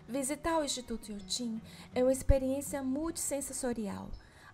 Visitar o Instituto Iotim é uma experiência multissensorial.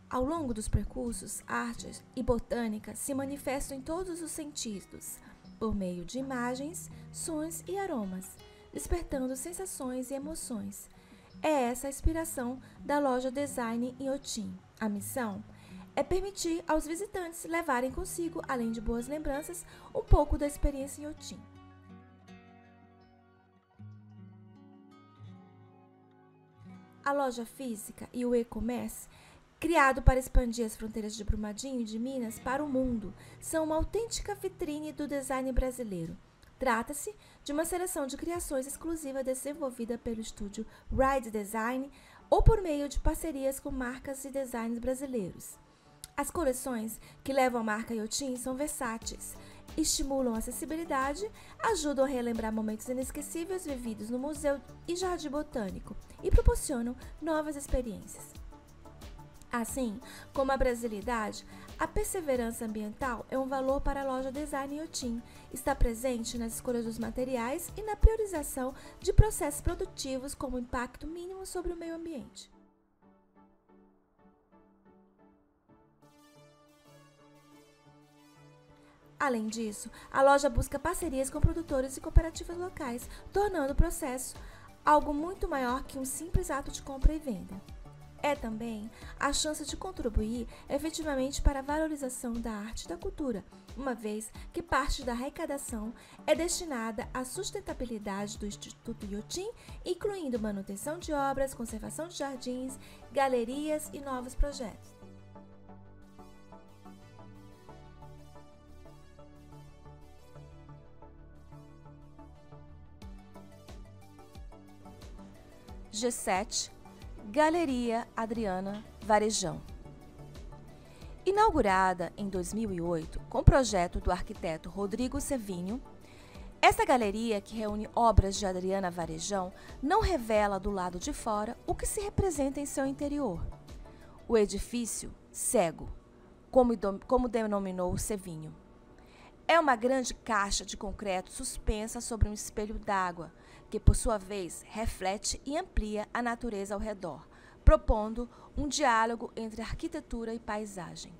Ao longo dos percursos, artes e botânica se manifestam em todos os sentidos, por meio de imagens, sons e aromas, despertando sensações e emoções. É essa a inspiração da loja Design Iotim. A missão é permitir aos visitantes levarem consigo, além de boas lembranças, um pouco da experiência em Iotim. A loja física e o e-commerce, criado para expandir as fronteiras de Brumadinho e de Minas para o mundo, são uma autêntica vitrine do design brasileiro. Trata-se de uma seleção de criações exclusiva desenvolvida pelo estúdio Ride Design ou por meio de parcerias com marcas e designs brasileiros. As coleções que levam a marca Iotim são versáteis, estimulam a acessibilidade, ajudam a relembrar momentos inesquecíveis vividos no museu e jardim botânico e proporcionam novas experiências. Assim como a brasilidade, a perseverança ambiental é um valor para a loja Design Iotim. Está presente nas escolhas dos materiais e na priorização de processos produtivos com impacto mínimo sobre o meio ambiente. Além disso, a loja busca parcerias com produtores e cooperativas locais, tornando o processo algo muito maior que um simples ato de compra e venda. É também a chance de contribuir efetivamente para a valorização da arte e da cultura, uma vez que parte da arrecadação é destinada à sustentabilidade do Instituto Iotim, incluindo manutenção de obras, conservação de jardins, galerias e novos projetos. G7, Galeria Adriana Varejão. Inaugurada em 2008 com o projeto do arquiteto Rodrigo Sevinho, essa galeria, que reúne obras de Adriana Varejão, não revela do lado de fora o que se representa em seu interior. O edifício cego, como denominou Sevinho. É uma grande caixa de concreto suspensa sobre um espelho d'água, que, por sua vez, reflete e amplia a natureza ao redor, propondo um diálogo entre arquitetura e paisagem.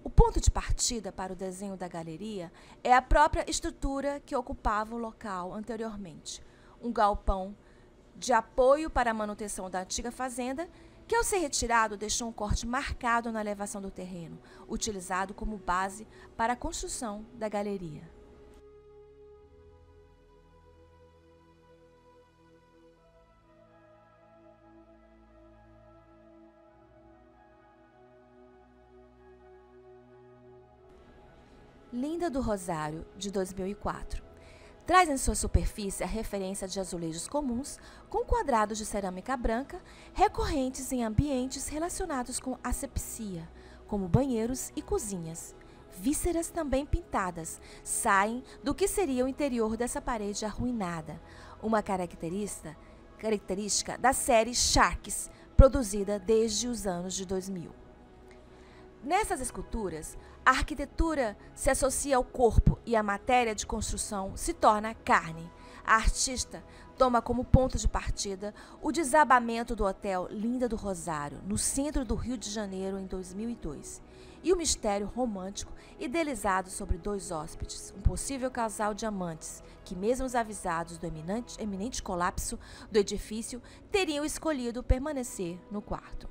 O ponto de partida para o desenho da galeria é a própria estrutura que ocupava o local anteriormente, um galpão de apoio para a manutenção da antiga fazenda, que, ao ser retirado, deixou um corte marcado na elevação do terreno, utilizado como base para a construção da galeria. Linda do Rosário, de 2004. Traz em sua superfície a referência de azulejos comuns com quadrados de cerâmica branca recorrentes em ambientes relacionados com asepsia, como banheiros e cozinhas. Vísceras também pintadas saem do que seria o interior dessa parede arruinada, uma característica da série Sharks, produzida desde os anos de 2000. Nessas esculturas, a arquitetura se associa ao corpo e a matéria de construção se torna carne. A artista toma como ponto de partida o desabamento do Hotel Linda do Rosário, no centro do Rio de Janeiro, em 2002, e o mistério romântico idealizado sobre dois hóspedes, um possível casal de amantes, que, mesmo avisados do eminente colapso do edifício, teriam escolhido permanecer no quarto.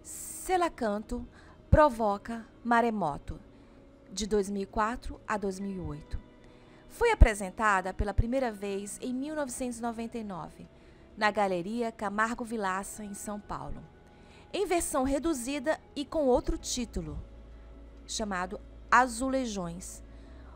Selacanto provoca maremoto, de 2004 a 2008. Foi apresentada pela primeira vez em 1999, na Galeria Camargo Vilaça, em São Paulo, em versão reduzida e com outro título, chamado Azulejões.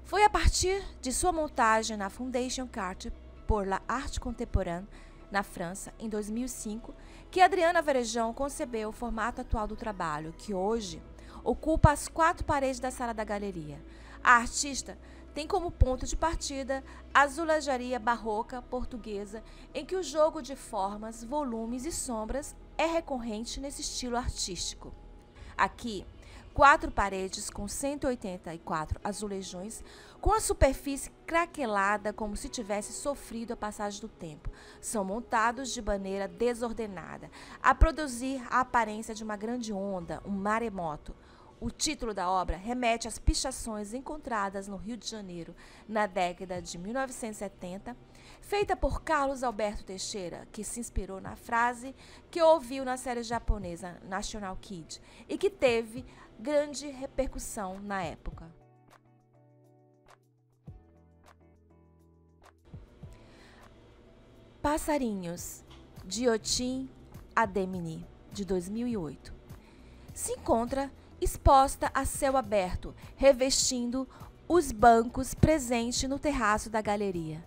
Foi a partir de sua montagem na Fondation Cartier por La Arte Contemporaine, na França, em 2005, que Adriana Varejão concebeu o formato atual do trabalho, que hoje ocupa as 4 paredes da sala da galeria. A artista tem como ponto de partida a azulejaria barroca portuguesa, em que o jogo de formas, volumes e sombras é recorrente nesse estilo artístico. Aqui, 4 paredes com 184 azulejões, com a superfície craquelada como se tivesse sofrido a passagem do tempo. São montados de maneira desordenada, a produzir a aparência de uma grande onda, um maremoto. O título da obra remete às pichações encontradas no Rio de Janeiro na década de 1970, feita por Carlos Alberto Teixeira, que se inspirou na frase que ouviu na série japonesa National Kid e que teve grande repercussão na época. Passarinhos, de Yotin Ademini, de 2008. Se encontra exposta a céu aberto, revestindo os bancos presentes no terraço da galeria.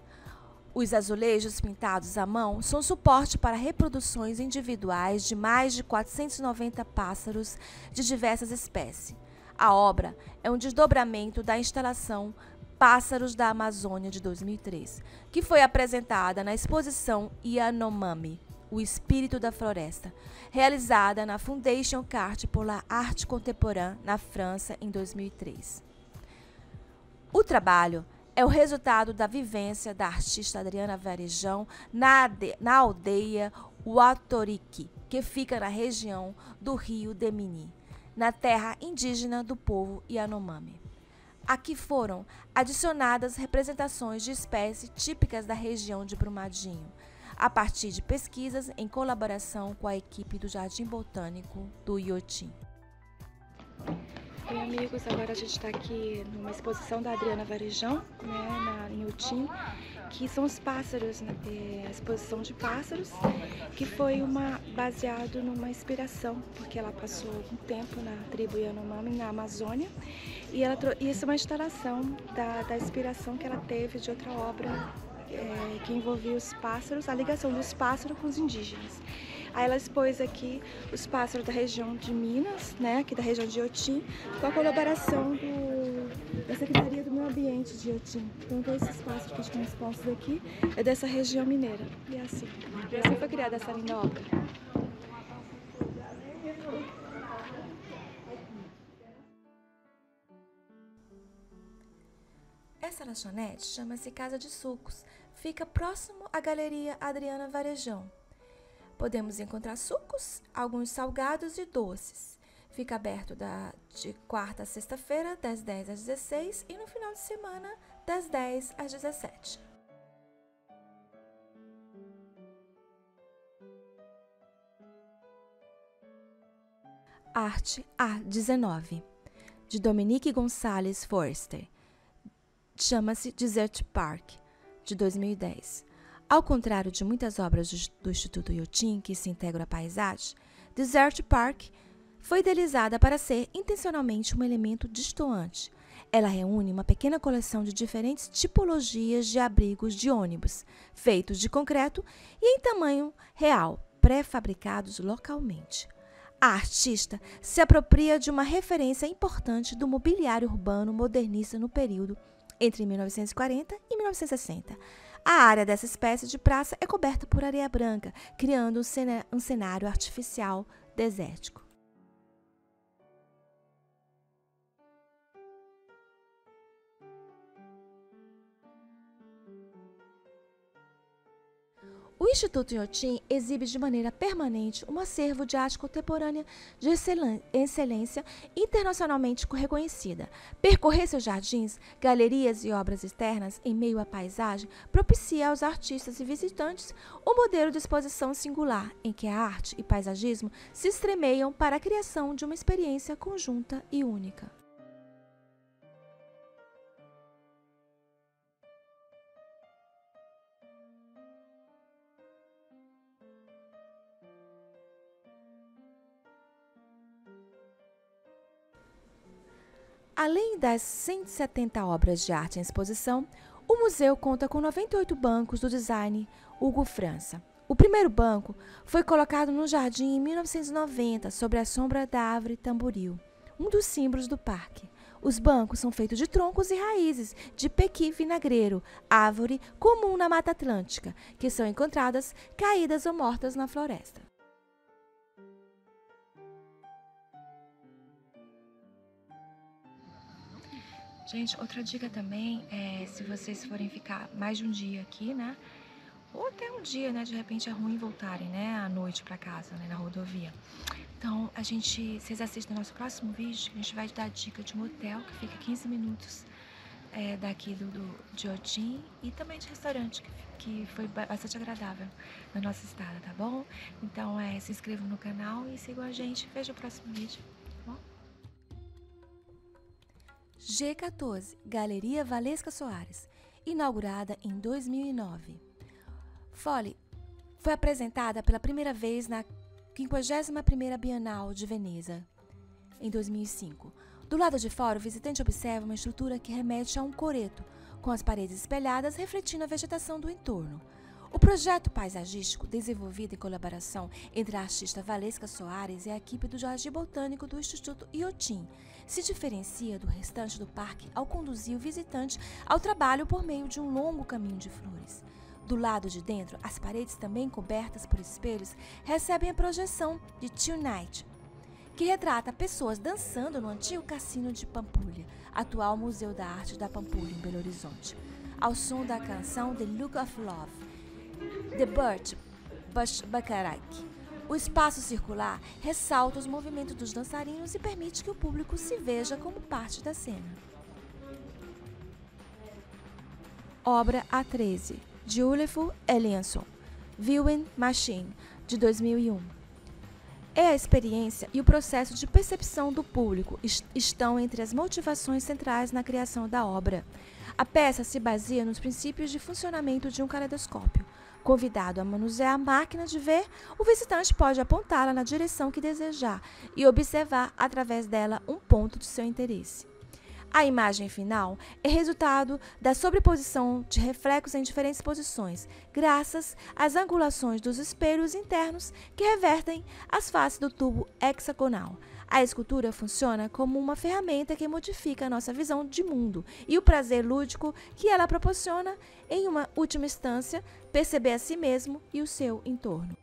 Os azulejos pintados à mão são suporte para reproduções individuais de mais de 490 pássaros de diversas espécies. A obra é um desdobramento da instalação Pássaros da Amazônia de 2003, que foi apresentada na exposição Yanomami, o Espírito da Floresta, realizada na Fondation Carte pour l'Art Contemporain, na França, em 2003. O trabalho é o resultado da vivência da artista Adriana Varejão na aldeia Uatorique, que fica na região do Rio Demini, na terra indígena do povo Yanomami. Aqui foram adicionadas representações de espécies típicas da região de Brumadinho, a partir de pesquisas em colaboração com a equipe do Jardim Botânico do Yotin. Oi, amigos, agora a gente está aqui numa exposição da Adriana Varejão, em Yotin, que são os pássaros, a exposição de pássaros, que foi baseado numa inspiração, porque ela passou algum tempo na tribo Yanomami, na Amazônia, e isso é uma instalação da inspiração que ela teve de outra obra que envolvia os pássaros, a ligação dos pássaros com os indígenas. Aí ela expôs aqui os pássaros da região de Minas, aqui da região de Yotin, com a colaboração da Secretaria do Meio Ambiente de Yotin. Então todos esses pássaros que estão expostos aqui é dessa região mineira. E assim foi criada essa linda obra. Essa lanchonete chama-se Casa de Sucos. Fica próximo à Galeria Adriana Varejão. Podemos encontrar sucos, alguns salgados e doces. Fica aberto de quarta a sexta-feira, das 10 às 16 e no final de semana, das 10 às 17. Arte A19, de Dominique Gonçalves Forster. Chama-se Desert Park, de 2010. Ao contrário de muitas obras do Instituto Yotin que se integram à paisagem, Desert Park foi idealizada para ser intencionalmente um elemento destoante. Ela reúne uma pequena coleção de diferentes tipologias de abrigos de ônibus, feitos de concreto e em tamanho real, pré-fabricados localmente. A artista se apropria de uma referência importante do mobiliário urbano modernista no período entre 1940 e 1960. A área dessa espécie de praça é coberta por areia branca, criando um cenário artificial desértico. O Instituto Yotin exibe de maneira permanente um acervo de arte contemporânea de excelência internacionalmente reconhecida. Percorrer seus jardins, galerias e obras externas em meio à paisagem propicia aos artistas e visitantes um modelo de exposição singular, em que a arte e paisagismo se estremeiam para a criação de uma experiência conjunta e única. Além das 170 obras de arte em exposição, o museu conta com 98 bancos do design Hugo França. O primeiro banco foi colocado no jardim em 1990, sob a sombra da árvore tamboril, um dos símbolos do parque. Os bancos são feitos de troncos e raízes de pequi vinagreiro, árvore comum na Mata Atlântica, que são encontradas caídas ou mortas na floresta. Gente, outra dica também é, se vocês forem ficar mais de um dia aqui, né? Ou até um dia, né? De repente é ruim voltarem, né? À noite pra casa, né? Na rodovia. Então, vocês assistem no nosso próximo vídeo, a gente vai dar dica de um hotel que fica 15 minutos daqui de Ho-Chi e também de restaurante, que foi bastante agradável na nossa estada, tá bom? Então, se inscrevam no canal e sigam a gente. Veja o próximo vídeo, tá bom? G14, Galeria Valesca Soares, inaugurada em 2009. Folly foi apresentada pela primeira vez na 51ª Bienal de Veneza, em 2005. Do lado de fora, o visitante observa uma estrutura que remete a um coreto, com as paredes espelhadas refletindo a vegetação do entorno. O projeto paisagístico, desenvolvido em colaboração entre a artista Valesca Soares e a equipe do Jardim Botânico do Instituto Iotim, se diferencia do restante do parque ao conduzir o visitante ao trabalho por meio de um longo caminho de flores. Do lado de dentro, as paredes, também cobertas por espelhos, recebem a projeção de Tonight, que retrata pessoas dançando no antigo cassino de Pampulha, atual Museu da Arte da Pampulha, em Belo Horizonte, ao som da canção The Look of Love, The Burt Bacharach. O espaço circular ressalta os movimentos dos dançarinos e permite que o público se veja como parte da cena. Obra A13, de Ulefur Eliasson, Viewing Machine, de 2001. A experiência e o processo de percepção do público estão entre as motivações centrais na criação da obra. A peça se baseia nos princípios de funcionamento de um caleidoscópio. Convidado a manusear a máquina de ver, o visitante pode apontá-la na direção que desejar e observar através dela um ponto de seu interesse. A imagem final é resultado da sobreposição de reflexos em diferentes posições, graças às angulações dos espelhos internos que revertem as faces do tubo hexagonal. A escultura funciona como uma ferramenta que modifica a nossa visão de mundo e o prazer lúdico que ela proporciona, em uma última instância, perceber a si mesmo e o seu entorno.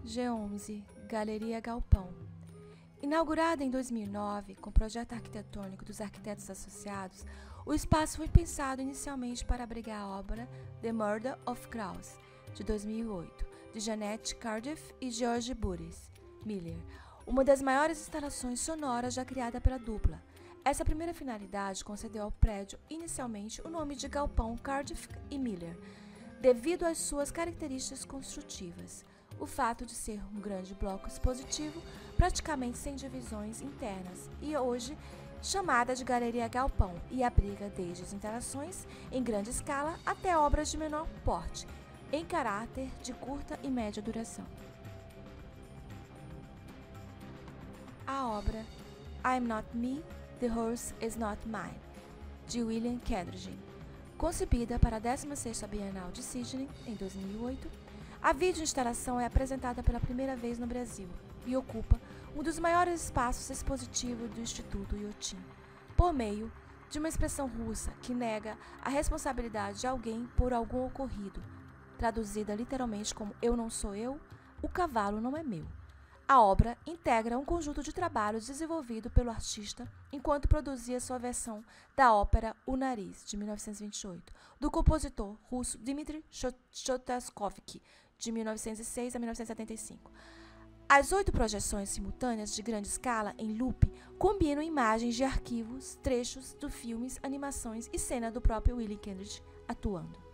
G11, Galeria Galpão. Inaugurada em 2009 com o projeto arquitetônico dos arquitetos associados, o espaço foi pensado inicialmente para abrigar a obra The Murder of Crows, de 2008, de Jeanette Cardiff e George Burris Miller, uma das maiores instalações sonoras já criada pela dupla. Essa primeira finalidade concedeu ao prédio inicialmente o nome de Galpão Cardiff e Miller, devido às suas características construtivas. O fato de ser um grande bloco expositivo, praticamente sem divisões internas, e hoje chamada de Galeria Galpão, e abriga desde as instalações em grande escala até obras de menor porte, em caráter de curta e média duração. A obra I'm Not Me, The Horse Is Not Mine, de William Kendrick, concebida para a 16ª Bienal de Sydney, em 2008, a videoinstalação é apresentada pela primeira vez no Brasil e ocupa um dos maiores espaços expositivos do Instituto Iotim, por meio de uma expressão russa que nega a responsabilidade de alguém por algum ocorrido, traduzida literalmente como "eu não sou eu, o cavalo não é meu". A obra integra um conjunto de trabalhos desenvolvido pelo artista enquanto produzia sua versão da ópera O Nariz, de 1928, do compositor russo Dmitri Shostakovich, de 1906 a 1975. As 8 projeções simultâneas de grande escala em loop combinam imagens de arquivos, trechos de filmes, animações e cena do próprio William Kendrick atuando.